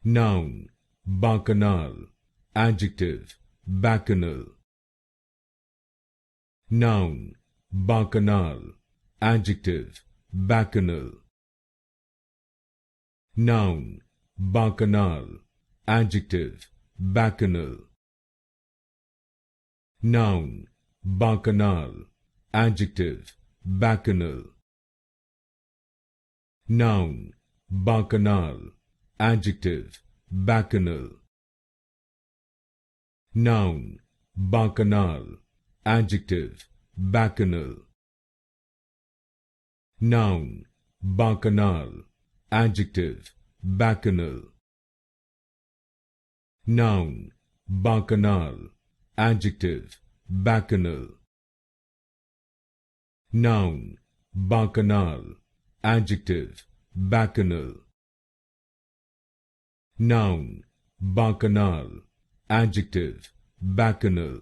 Noun, Bacchanal. Adjective, Bacchanal. Noun, Bacchanal. Adjective, Bacchanal. Noun, Bacchanal. Adjective, Bacchanal. Noun, Bacchanal. Adjective, Bacchanal. Noun, Bacchanal. Adjective, Bacchanal. Noun, Bacchanal. Adjective, Bacchanal. Noun, Bacchanal. Adjective, Bacchanal. Noun, Bacchanal. Adjective, Bacchanal. Noun, Bacchanal. Adjective, Bacchanal. Noun, Bacchanal. Adjective, Bacchanal.